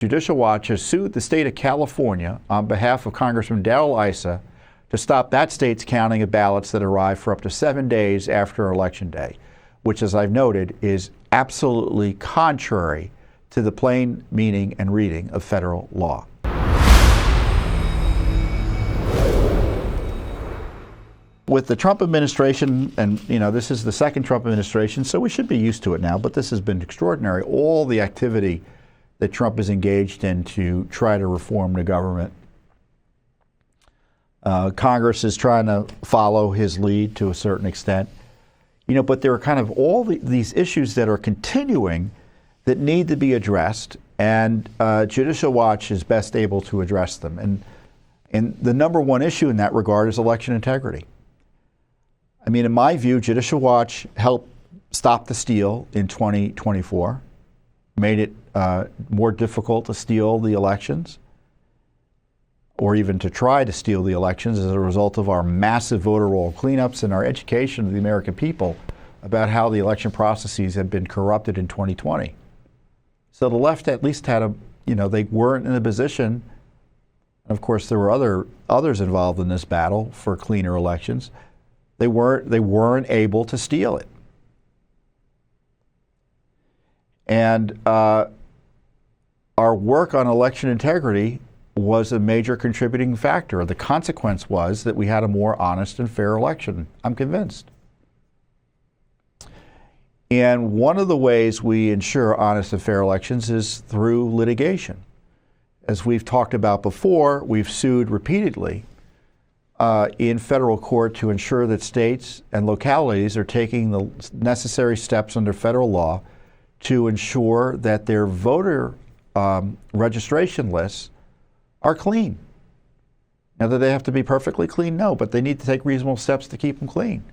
Judicial Watch has sued the state of California on behalf of Congressman Darrell Issa to stop that state's counting of ballots that arrive for up to 7 days after Election Day, which, as I've noted, is absolutely contrary to the plain meaning and reading of federal law. With the Trump administration, and this is the second Trump administration, so we should be used to it now, but this has been extraordinary. All the activity that Trump is engaged in to try to reform the government. Congress is trying to follow his lead to a certain extent. But there are kind of all these issues that are continuing that need to be addressed, and Judicial Watch is best able to address them. And the number one issue in that regard is election integrity. I mean, in my view, Judicial Watch helped stop the steal in 2024, made it more difficult to steal the elections, or even to try to steal the elections as a result of our massive voter roll cleanups and our education of the American people about how the election processes have been corrupted in 2020. So the left at least had they weren't in a position, and of course there were others involved in this battle for cleaner elections. They weren't able to steal it. And our work on election integrity was a major contributing factor. The consequence was that we had a more honest and fair election, I'm convinced. And one of the ways we ensure honest and fair elections is through litigation. As we've talked about before, we've sued repeatedly in federal court to ensure that states and localities are taking the necessary steps under federal law to ensure that their voter registration lists are clean. Now, do they have to be perfectly clean? No, but they need to take reasonable steps to keep them clean.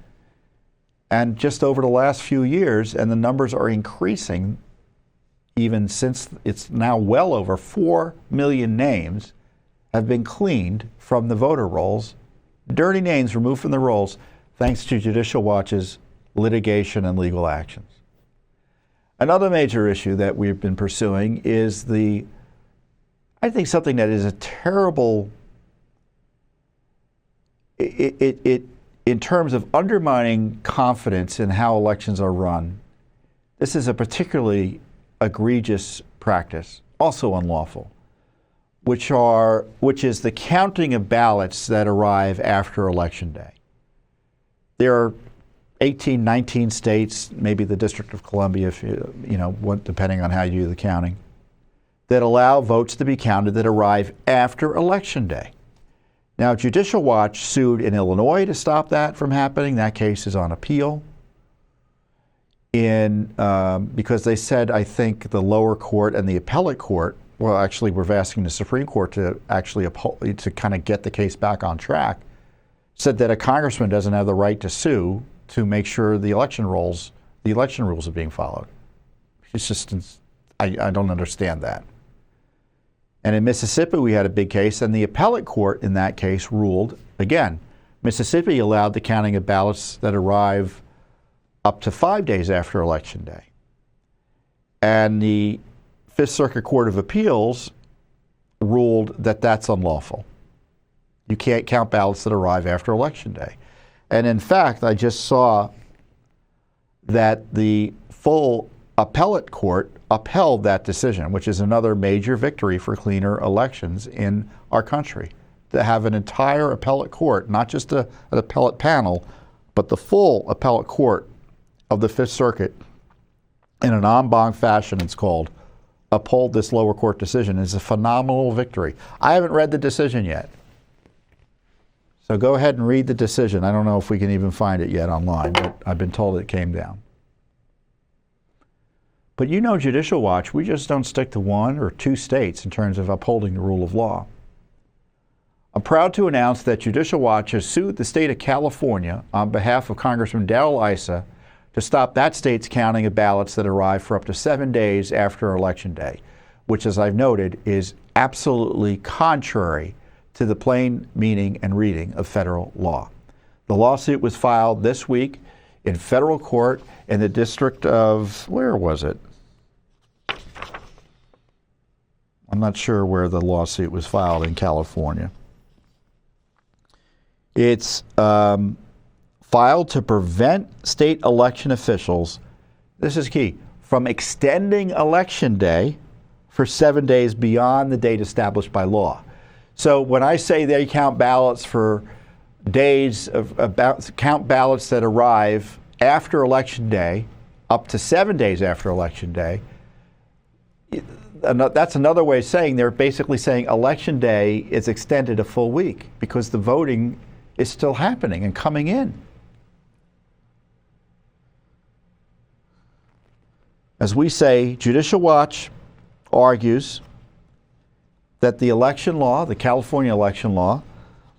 And just over the last few years, and the numbers are increasing, even since it's now well over 4 million names have been cleaned from the voter rolls, dirty names removed from the rolls, thanks to Judicial Watch's litigation and legal actions. Another major issue that we've been pursuing is I think something that is a terrible, in terms of undermining confidence in how elections are run. This is a particularly egregious practice, also unlawful, which is the counting of ballots that arrive after Election Day. There are 18, 19 states, maybe the District of Columbia, depending on how you do the counting, that allow votes to be counted that arrive after Election Day. Now, Judicial Watch sued in Illinois to stop that from happening. That case is on appeal. Because they said, I think, the lower court and the appellate court, well, actually, we're asking the Supreme Court to kind of get the case back on track, said that a congressman doesn't have the right to sue to make sure the election rules are being followed. It's just, I don't understand that. And in Mississippi, we had a big case, and the appellate court in that case ruled, again, Mississippi allowed the counting of ballots that arrive up to 5 days after Election Day. And the Fifth Circuit Court of Appeals ruled that that's unlawful. You can't count ballots that arrive after Election Day. And in fact, I just saw that the full appellate court upheld that decision, which is another major victory for cleaner elections in our country. To have an entire appellate court, not just an appellate panel, but the full appellate court of the Fifth Circuit in an en banc fashion, it's called, uphold this lower court decision is a phenomenal victory. I haven't read the decision yet. So go ahead and read the decision. I don't know if we can even find it yet online, but I've been told it came down. But Judicial Watch, we just don't stick to one or two states in terms of upholding the rule of law. I'm proud to announce that Judicial Watch has sued the state of California on behalf of Congressman Darrell Issa to stop that state's counting of ballots that arrive for up to 7 days after Election Day, which, as I've noted, is absolutely contrary to the plain meaning and reading of federal law. The lawsuit was filed this week in federal court in the district of, where was it? I'm not sure where the lawsuit was filed in California. It's filed to prevent state election officials, this is key, from extending election day for 7 days beyond the date established by law. So when I say they count ballots for days, count ballots that arrive after Election Day, up to 7 days after Election Day, that's another way of saying they're basically saying Election Day is extended a full week because the voting is still happening and coming in. As we say, Judicial Watch argues that the election law, the California election law,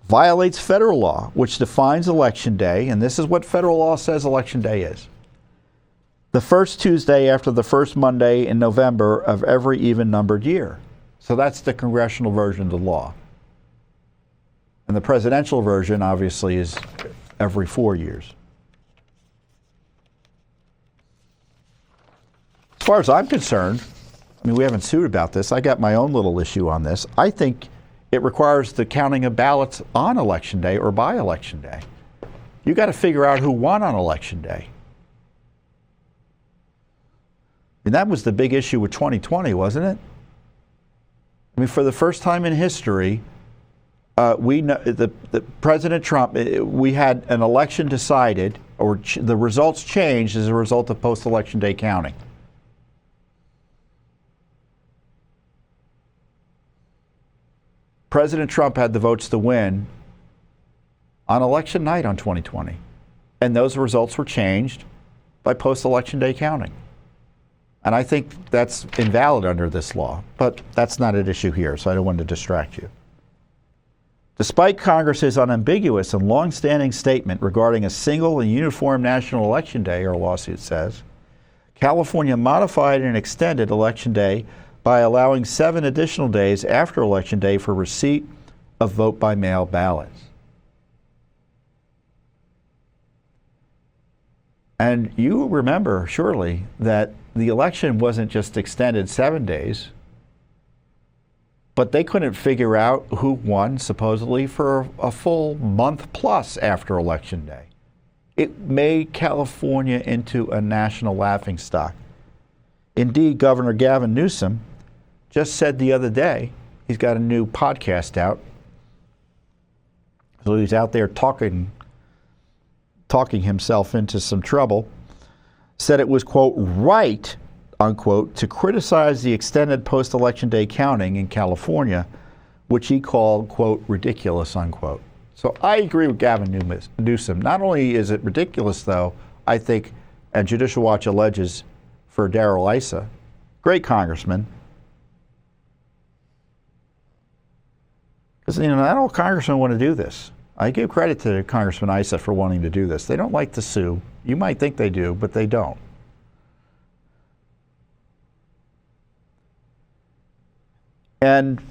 violates federal law, which defines Election Day, and this is what federal law says Election Day is: the first Tuesday after the first Monday in November of every even-numbered year. So that's the congressional version of the law. And the presidential version, obviously, is every 4 years. As far as I'm concerned, I mean, we haven't sued about this. I got my own little issue on this. I think it requires the counting of ballots on Election Day or by Election Day. You got to figure out who won on Election Day. And that was the big issue with 2020, wasn't it? I mean, for the first time in history, we know the President Trump, we had an election decided, or the results changed as a result of post-election day counting. President Trump had the votes to win on election night on 2020, and those results were changed by post-election day counting. And I think that's invalid under this law, but that's not an issue here, so I don't want to distract you. Despite Congress's unambiguous and long-standing statement regarding a single and uniform national election day, our lawsuit says, California modified and extended Election Day by allowing 7 additional days after Election Day for receipt of vote-by-mail ballots. And you remember, surely, that the election wasn't just extended 7 days, but they couldn't figure out who won, supposedly, for a full month plus after Election Day. It made California into a national laughingstock. Indeed, Governor Gavin Newsom just said the other day, he's got a new podcast out. So he's out there talking himself into some trouble. Said it was, quote, right, unquote, to criticize the extended post-election day counting in California, which he called, quote, ridiculous, unquote. So I agree with Gavin Newsom. Not only is it ridiculous, though, I think, and Judicial Watch alleges for Darrell Issa, great congressman, because not all congressmen want to do this. I give credit to Congressman Issa for wanting to do this. They don't like to sue. You might think they do, but they don't. And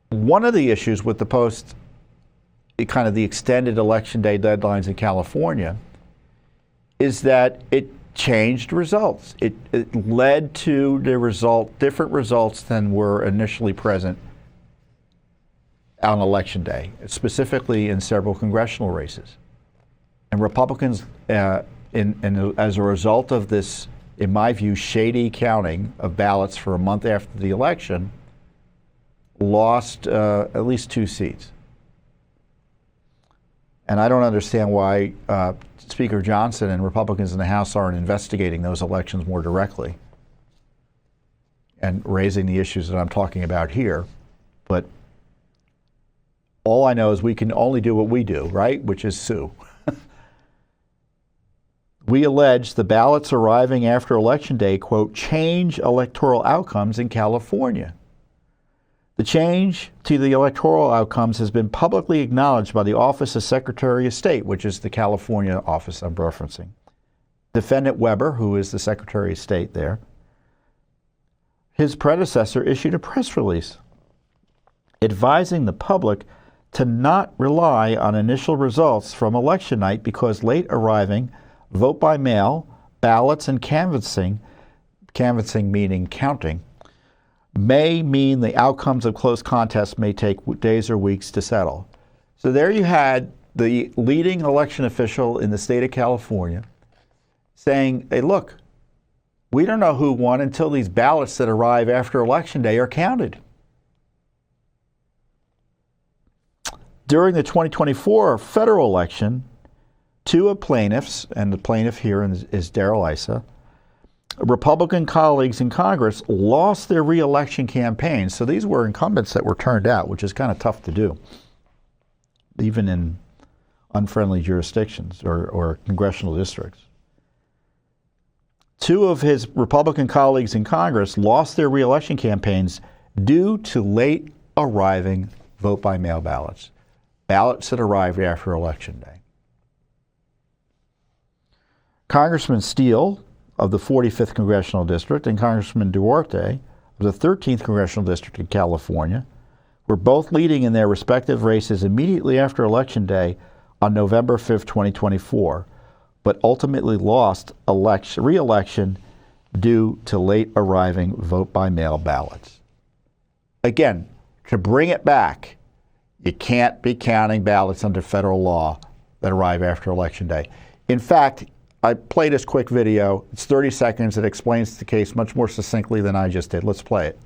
one of the issues with the kind of the extended election day deadlines in California is that it changed results. It led to different results than were initially present on Election Day, specifically in several congressional races. And Republicans, as a result of this, in my view, shady counting of ballots for a month after the election, lost at least 2 seats. And I don't understand why Speaker Johnson and Republicans in the House aren't investigating those elections more directly and raising the issues that I'm talking about here. But all I know is we can only do what we do, right? Which is sue. We allege the ballots arriving after Election Day, quote, change electoral outcomes in California. The change to the electoral outcomes has been publicly acknowledged by the Office of Secretary of State, which is the California office I'm referencing. Defendant Weber, who is the Secretary of State there, his predecessor issued a press release advising the public to not rely on initial results from election night because late arriving vote-by-mail ballots and canvassing meaning counting, may mean the outcomes of close contests may take days or weeks to settle. So there you had the leading election official in the state of California saying, hey, look, we don't know who won until these ballots that arrive after Election Day are counted. During the 2024 federal election, two of plaintiffs, and the plaintiff here is Darrell Issa, Republican colleagues in Congress lost their re-election campaigns. So these were incumbents that were turned out, which is kind of tough to do, even in unfriendly jurisdictions or congressional districts. Two of his Republican colleagues in Congress lost their re-election campaigns due to late arriving vote-by-mail ballots, ballots that arrived after Election Day. Congressman Steele of the 45th Congressional District and Congressman Duarte of the 13th Congressional District in California were both leading in their respective races immediately after Election Day on November 5th, 2024, but ultimately lost re-election due to late arriving vote-by-mail ballots. Again, to bring it back, you can't be counting ballots under federal law that arrive after Election Day. In fact, I played this quick video. It's 30 seconds. It explains the case much more succinctly than I just did. Let's play it.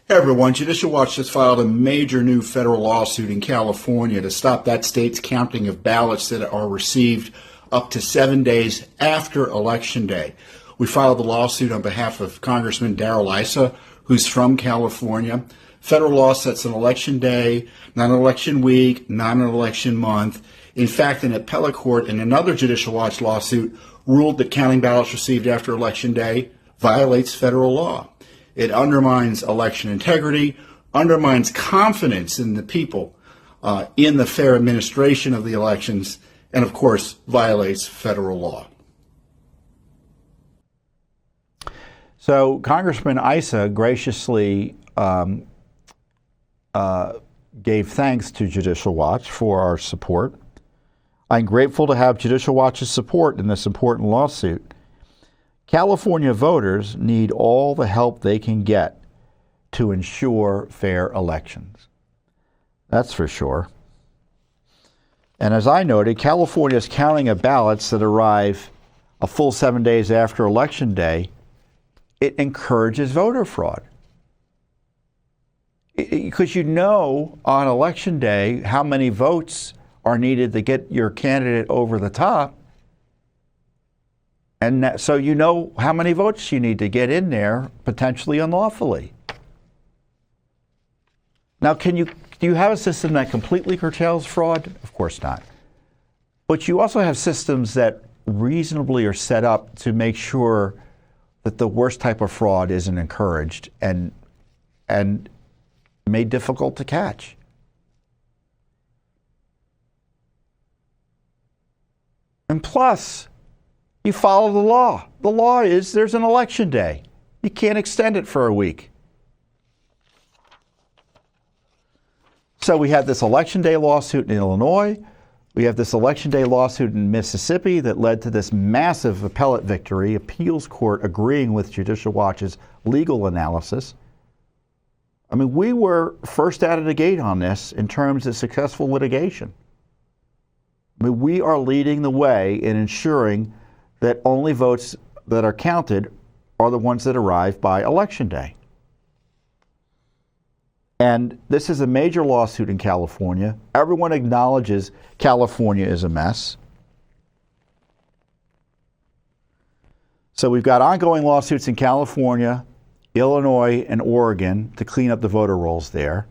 Hey everyone, Judicial Watch just filed a major new federal lawsuit in California to stop that state's counting of ballots that are received up to 7 days after Election Day. We filed the lawsuit on behalf of Congressman Darrell Issa, who's from California. Federal law sets an election day, not an election week, not an election month. In fact, an appellate court in another Judicial Watch lawsuit ruled that counting ballots received after Election Day violates federal law. It undermines election integrity, undermines confidence in the people, in the fair administration of the elections, and of course, violates federal law. So Congressman Issa graciously gave thanks to Judicial Watch for our support. I'm grateful to have Judicial Watch's support in this important lawsuit. California voters need all the help they can get to ensure fair elections. That's for sure. And as I noted, California's counting of ballots that arrive a full 7 days after Election Day, it encourages voter fraud. Because you know on Election Day how many votes are needed to get your candidate over the top. And so you know how many votes you need to get in there, potentially unlawfully. Now, do you have a system that completely curtails fraud? Of course not. But you also have systems that reasonably are set up to make sure that the worst type of fraud isn't encouraged and made difficult to catch. And plus, you follow the law. The law is there's an election day. You can't extend it for a week. So we had this Election Day lawsuit in Illinois. We have this Election Day lawsuit in Mississippi that led to this massive appellate victory, appeals court agreeing with Judicial Watch's legal analysis. I mean, we were first out of the gate on this in terms of successful litigation. I mean, we are leading the way in ensuring that only votes that are counted are the ones that arrive by Election Day. And this is a major lawsuit in California. Everyone acknowledges California is a mess. So we've got ongoing lawsuits in California, Illinois, and Oregon to clean up the voter rolls there.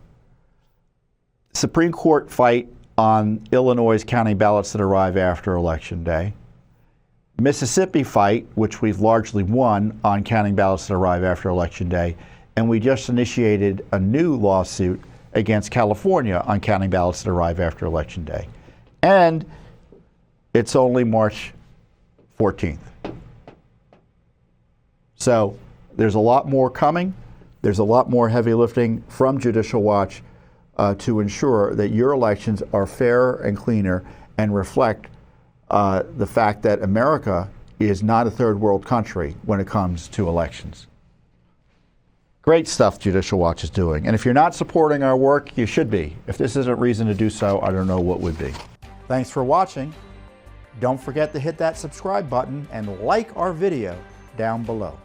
Supreme Court fight on Illinois' counting ballots that arrive after Election Day. Mississippi fight, which we've largely won on counting ballots that arrive after Election Day. And we just initiated a new lawsuit against California on counting ballots that arrive after Election Day. And it's only March 14th. So there's a lot more coming. There's a lot more heavy lifting from Judicial Watch to ensure that your elections are fairer and cleaner and reflect the fact that America is not a third world country when it comes to elections. Great stuff Judicial Watch is doing. And if you're not supporting our work, you should be. If this isn't reason to do so, I don't know what would be. Thanks for watching. Don't forget to hit that subscribe button and like our video down below.